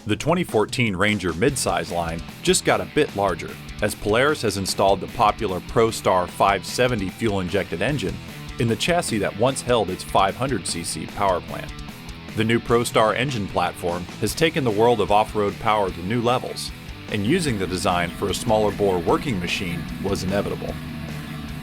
The 2014 Ranger midsize line just got a bit larger, as Polaris has installed the popular ProStar 570 fuel-injected engine in the chassis that once held its 500cc power plant. The new ProStar engine platform has taken the world of off-road power to new levels, and using the design for a smaller bore working machine was inevitable.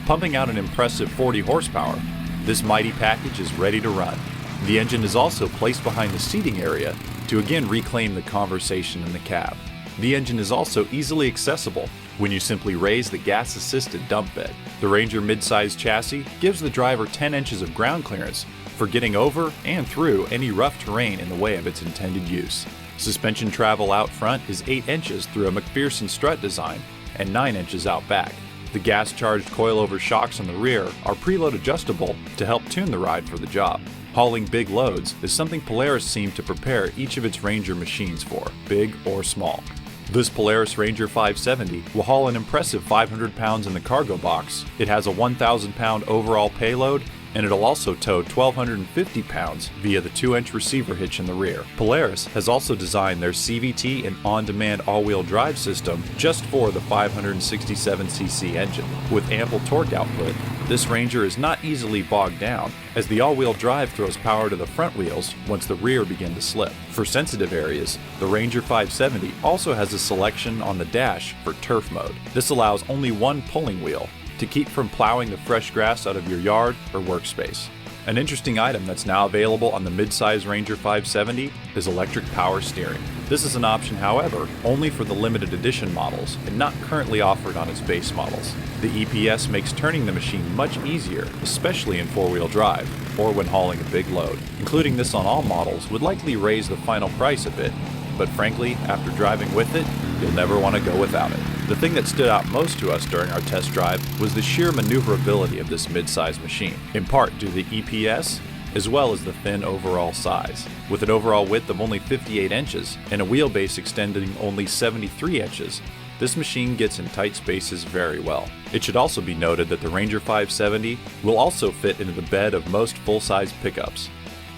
Pumping out an impressive 40 horsepower, this mighty package is ready to run. The engine is also placed behind the seating area to again reclaim the conversation in the cab. The engine is also easily accessible when you simply raise the gas-assisted dump bed. The Ranger midsize chassis gives the driver 10 inches of ground clearance for getting over and through any rough terrain in the way of its intended use. Suspension travel out front is 8 inches through a McPherson strut design and 9 inches out back. The gas-charged coilover shocks on the rear are preload adjustable to help tune the ride for the job. Hauling big loads is something Polaris seemed to prepare each of its Ranger machines for, big or small. This Polaris Ranger 570 will haul an impressive 500 pounds in the cargo box. It has a 1,000 pound overall payload, and it'll also tow 1,250 pounds via the 2-inch receiver hitch in the rear. Polaris has also designed their CVT and on-demand all-wheel drive system just for the 567cc engine. With ample torque output, this Ranger is not easily bogged down, as the all-wheel drive throws power to the front wheels once the rear begin to slip. For sensitive areas, the Ranger 570 also has a selection on the dash for turf mode. This allows only one pulling wheel to keep from plowing the fresh grass out of your yard or workspace. An interesting item that's now available on the midsize Ranger 570 is electric power steering. This is an option, however, only for the limited edition models and not currently offered on its base models. The EPS makes turning the machine much easier, especially in 4-wheel drive or when hauling a big load. Including this on all models would likely raise the final price a bit, but frankly, after driving with it, you'll never want to go without it. The thing that stood out most to us during our test drive was the sheer maneuverability of this mid-size machine, in part due to the EPS as well as the thin overall size. With an overall width of only 58 inches and a wheelbase extending only 73 inches, this machine gets in tight spaces very well. It should also be noted that the Ranger 570 will also fit into the bed of most full-size pickups.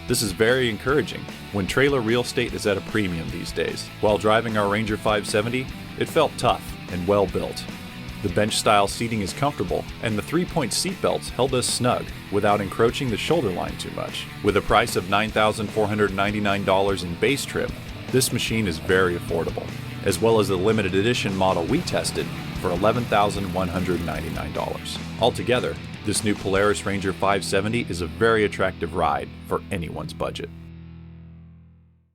This is very encouraging when trailer real estate is at a premium these days. While driving our Ranger 570, it felt tough and well built. The bench-style seating is comfortable, and the 3-point seat belts held us snug without encroaching the shoulder line too much. With a price of $9,499 in base trim, this machine is very affordable, as well as the limited edition model we tested for $11,199. Altogether, this new Polaris Ranger 570 is a very attractive ride for anyone's budget.